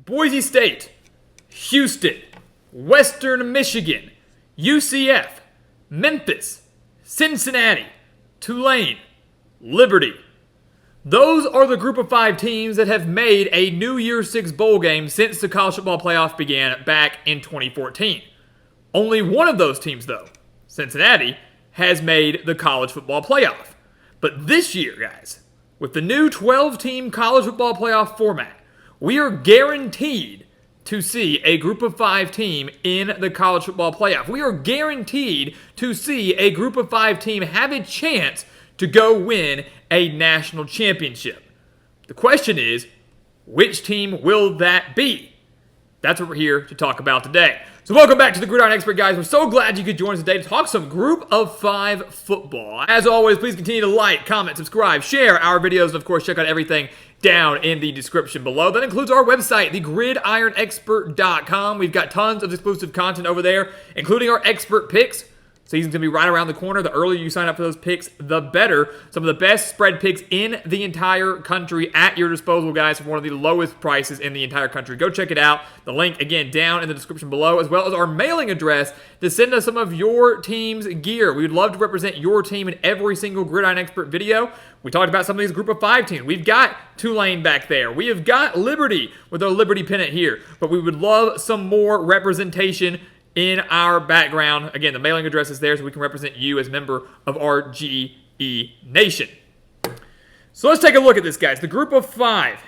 Boise State, Houston, Western Michigan, UCF, Memphis, Cincinnati, Tulane, Liberty. Those are the group of 5 teams that have made a New Year's Six bowl game since the college football playoff began back in 2014. Only one of those teams, though, Cincinnati, has made the college football playoff. But this year, guys, with the new 12-team college football playoff format, we are guaranteed to see a group of 5 team in the college football playoff. We are guaranteed to see a group of 5 team have a chance to go win a national championship. The question is, which team will that be? That's what we're here to talk about today. So welcome back to the Gridiron Expert, guys. We're so glad you could join us today to talk some Group of 5 football. As always, please continue to like, comment, subscribe, share our videos, and of course, check out everything down in the description below. That includes our website, thegridironexpert.com. We've got tons of exclusive content over there, including our expert picks. Season's going to be right around the corner. The earlier you sign up for those picks, the better. Some of the best spread picks in the entire country at your disposal, guys, for one of the lowest prices in the entire country. Go check it out. The link, again, down in the description below, as well as our mailing address to send us some of your team's gear. We would love to represent your team in every single Gridiron Expert video. We talked about some of these group of 5 teams. We've got Tulane back there. We have got Liberty with our Liberty pennant here. But we would love some more representation in our background. Again, the mailing address is there so we can represent you as a member of our GE Nation. So let's take a look at this, guys. The group of 5.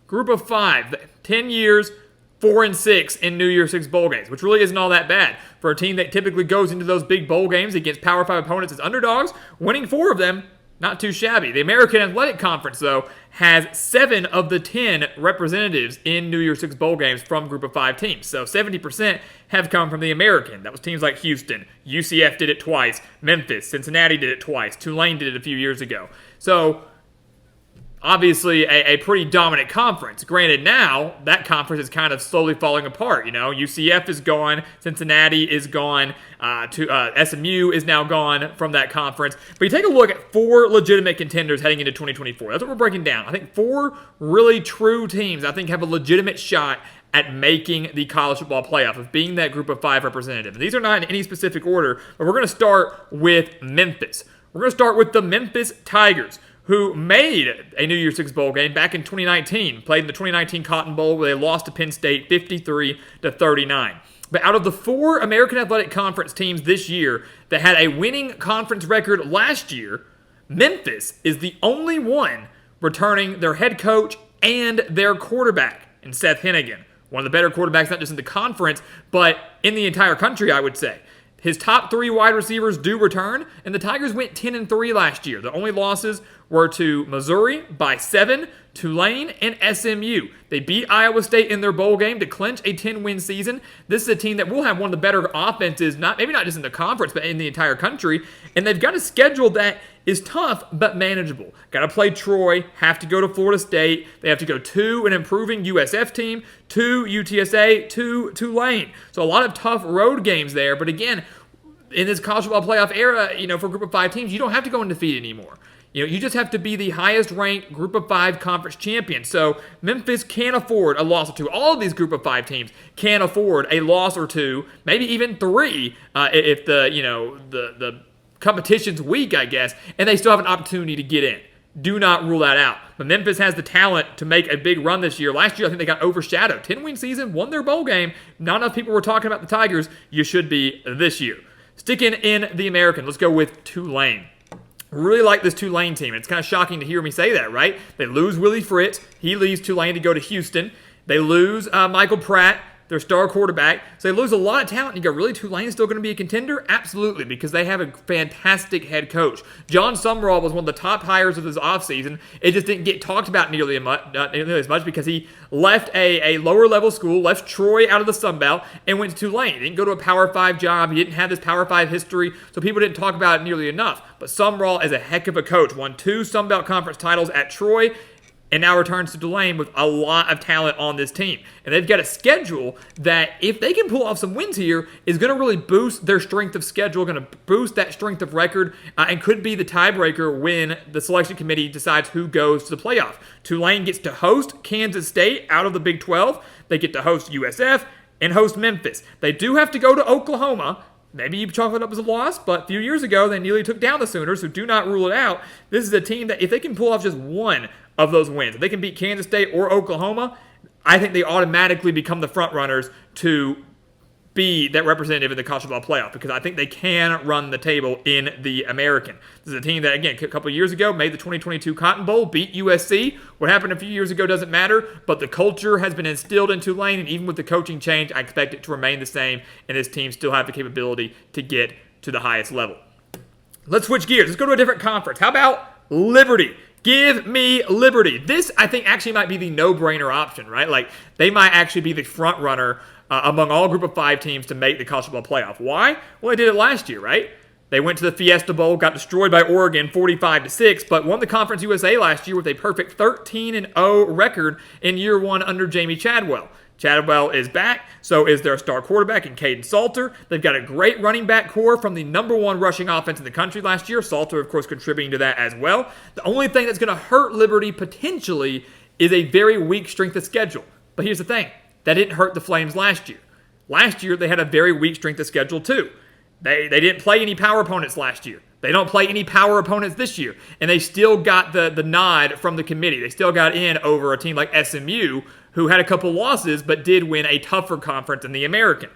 Group of 5. 10 years, 4-6 in New Year's Six bowl games, which really isn't all that bad for a team that typically goes into those big bowl games against Power 5 opponents as underdogs. Winning 4 of them, not too shabby. The American Athletic Conference, though, has 7 of the 10 representatives in New Year's Six bowl games from Group of 5 teams. So 70% have come from the American. That was teams like Houston. UCF did it twice. Memphis. Cincinnati did it twice. Tulane did it a few years ago. So obviously a pretty dominant conference. Granted, now that conference is kind of slowly falling apart. You know, UCF is gone, Cincinnati is gone, SMU is now gone from that conference. But you take a look at 4 legitimate contenders heading into 2024. That's what we're breaking down. I think 4 really true teams, I think, have a legitimate shot at making the college football playoff, of being that group of 5 representative. And these are not in any specific order, but we're going to start with Memphis. We're going to start with the Memphis Tigers, who made a New Year's Six bowl game back in 2019, played in the 2019 Cotton Bowl where they lost to Penn State 53-39. But out of the 4 American Athletic Conference teams this year that had a winning conference record last year, Memphis is the only one returning their head coach and their quarterback in Seth Hennigan. One of the better quarterbacks, not just in the conference, but in the entire country, I would say. His top 3 wide receivers do return, and the Tigers went 10-3 last year. The only losses were to Missouri by 7, Tulane, and SMU. They beat Iowa State in their bowl game to clinch a 10-win season. This is a team that will have one of the better offenses, maybe not just in the conference, but in the entire country. And they've got a schedule that is tough but manageable. Got to play Troy, have to go to Florida State. They have to go to an improving USF team, to UTSA, to Tulane. So a lot of tough road games there. But again, in this college football playoff era, for a group of 5 teams, you don't have to go undefeated anymore. You just have to be the highest-ranked Group of 5 conference champion. So Memphis can afford a loss or 2. All of these Group of 5 teams can afford a loss or 2, maybe even 3, if the competition's weak, I guess, and they still have an opportunity to get in. Do not rule that out. But Memphis has the talent to make a big run this year. Last year, I think they got overshadowed. 10-win season, won their bowl game. Not enough people were talking about the Tigers. You should be this year. Sticking in the American, let's go with Tulane. Really like this Tulane team. It's kind of shocking to hear me say that, right? They lose Willie Fritz. He leaves Tulane to go to Houston. They lose Michael Pratt, their star quarterback. So they lose a lot of talent. And you go, really, Tulane is still going to be a contender? Absolutely, because they have a fantastic head coach. John Summerall was one of the top hires of this offseason. It just didn't get talked about nearly as much because he left a lower-level school, left Troy out of the Sun Belt, and went to Tulane. He didn't go to a Power 5 job. He didn't have this Power 5 history, so people didn't talk about it nearly enough. But Summerall is a heck of a coach. Won 2 Sun Belt Conference titles at Troy, and now returns to Tulane with a lot of talent on this team. And they've got a schedule that, if they can pull off some wins here, is going to really boost their strength of schedule, going to boost that strength of record, and could be the tiebreaker when the selection committee decides who goes to the playoff. Tulane gets to host Kansas State out of the Big 12. They get to host USF and host Memphis. They do have to go to Oklahoma. Maybe you chalk it up as a loss, but a few years ago, they nearly took down the Sooners, so do not rule it out. This is a team that, if they can pull off just one of those wins, if they can beat Kansas State or Oklahoma, I think they automatically become the front runners to be that representative in the college football playoff, because I think they can run the table in the American. This is a team that, again, a couple of years ago made the 2022 Cotton Bowl, beat USC. What happened a few years ago doesn't matter, but the culture has been instilled in Tulane, and even with the coaching change, I expect it to remain the same, and this team still have the capability to get to the highest level. Let's switch gears. Let's go to a different conference. How about Liberty? Give me Liberty. This, I think, actually might be the no-brainer option, right? Like, they might actually be the front runner among all Group of 5 teams to make the college football playoff. Why? Well, they did it last year, right? They went to the Fiesta Bowl, got destroyed by Oregon 45-6, but won the Conference USA last year with a perfect 13-0 record in year one under Jamie Chadwell. Chadwell is back, so is their star quarterback in Caden Salter. They've got a great running back core from the number 1 rushing offense in the country last year. Salter, of course, contributing to that as well. The only thing that's going to hurt Liberty potentially is a very weak strength of schedule. But here's the thing. That didn't hurt the Flames last year. Last year, they had a very weak strength of schedule, too. They didn't play any power opponents last year. They don't play any power opponents this year. And they still got the nod from the committee. They still got in over a team like SMU, who had a couple losses, but did win a tougher conference in the American.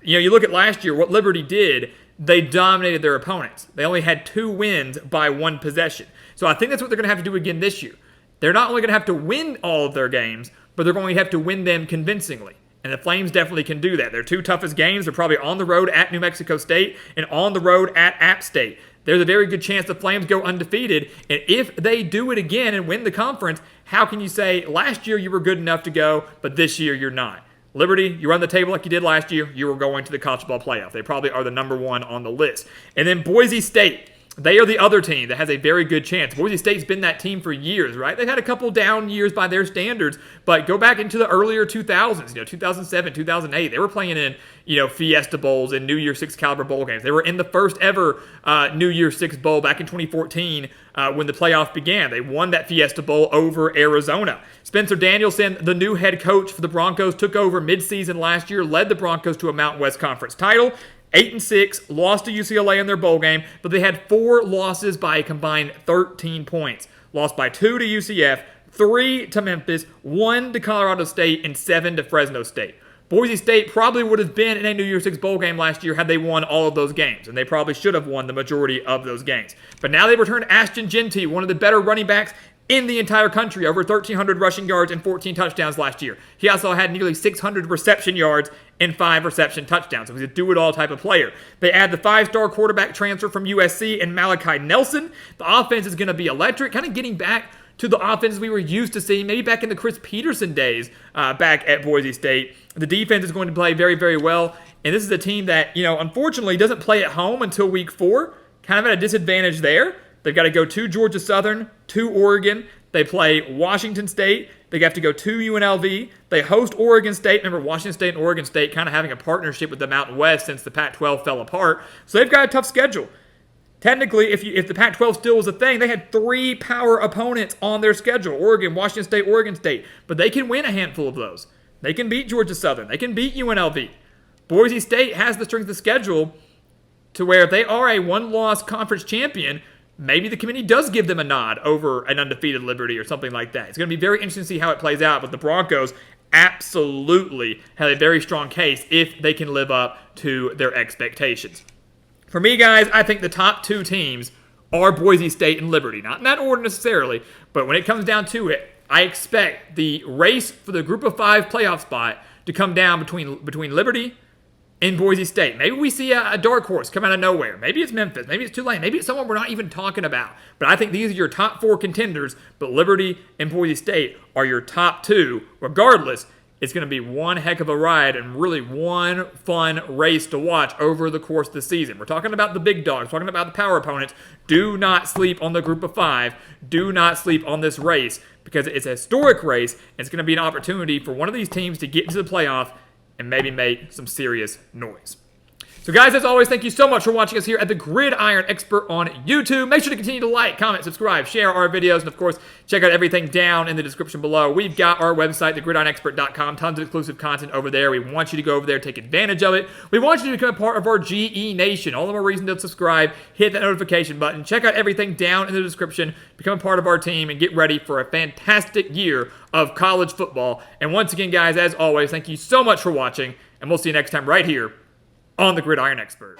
You know, you look at last year, what Liberty did, they dominated their opponents. They only had 2 wins by 1 possession. So I think that's what they're going to have to do again this year. They're not only going to have to win all of their games, but they're going to have to win them convincingly. And the Flames definitely can do that. Their 2 toughest games are probably on the road at New Mexico State and on the road at App State. There's a very good chance the Flames go undefeated. And if they do it again and win the conference, how can you say last year you were good enough to go, but this year you're not? Liberty, you run the table like you did last year, you were going to the college football playoff. They probably are the number 1 on the list. And then Boise State. They are the other team that has a very good chance. Boise State's been that team for years, right? They've had a couple down years by their standards, but go back into the earlier 2000s, 2007, 2008. They were playing in, Fiesta Bowls and New Year 6 caliber bowl games. They were in the first ever New Year 6 bowl back in 2014 when the playoff began. They won that Fiesta Bowl over Arizona. Spencer Danielson, the new head coach for the Broncos, took over midseason last year, led the Broncos to a Mountain West Conference title. 8-6, lost to UCLA in their bowl game, but they had 4 losses by a combined 13 points. Lost by 2 to UCF, 3 to Memphis, 1 to Colorado State, and 7 to Fresno State. Boise State probably would have been in a New Year's 6 bowl game last year had they won all of those games, and they probably should have won the majority of those games. But now they've returned Ashton Jeanty, one of the better running backs in the entire country, over 1,300 rushing yards and 14 touchdowns last year. He also had nearly 600 reception yards and 5 reception touchdowns. So he's a do-it-all type of player. They add the 5-star quarterback transfer from USC and Malachi Nelson. The offense is going to be electric, kind of getting back to the offenses we were used to seeing, maybe back in the Chris Peterson days back at Boise State. The defense is going to play very, very well. And this is a team that, unfortunately doesn't play at home until week 4. Kind of at a disadvantage there. They've got to go to Georgia Southern, to Oregon. They play Washington State. They have to go to UNLV. They host Oregon State. Remember, Washington State and Oregon State kind of having a partnership with the Mountain West since the Pac-12 fell apart. So they've got a tough schedule. Technically, if the Pac-12 still was a thing, they had 3 power opponents on their schedule. Oregon, Washington State, Oregon State. But they can win a handful of those. They can beat Georgia Southern. They can beat UNLV. Boise State has the strength of schedule to where if they are a 1-loss conference champion, maybe the committee does give them a nod over an undefeated Liberty or something like that. It's going to be very interesting to see how it plays out, but the Broncos absolutely have a very strong case if they can live up to their expectations. For me, guys, I think the top 2 teams are Boise State and Liberty. Not in that order necessarily, but when it comes down to it, I expect the race for the Group of 5 playoff spot to come down between Liberty in Boise State. Maybe we see a dark horse come out of nowhere. Maybe it's Memphis. Maybe it's Tulane. Maybe it's someone we're not even talking about. But I think these are your top 4 contenders, but Liberty and Boise State are your top 2, regardless, It's going to be one heck of a ride and really one fun race to watch over the course of the season. We're talking about the big dogs, talking about the power opponents. Do not sleep on the group of 5. Do not sleep on this race because it's a historic race. And it's going to be an opportunity for one of these teams to get into the playoff and maybe make some serious noise. So guys, as always, thank you so much for watching us here at the Gridiron Expert on YouTube. Make sure to continue to like, comment, subscribe, share our videos, and of course, check out everything down in the description below. We've got our website, thegridironexpert.com, tons of exclusive content over there. We want you to go over there, take advantage of it. We want you to become a part of our GE Nation. All the more reason to subscribe, hit that notification button, check out everything down in the description, become a part of our team, and get ready for a fantastic year of college football. And once again, guys, as always, thank you so much for watching, and we'll see you next time right here on the Gridiron Expert.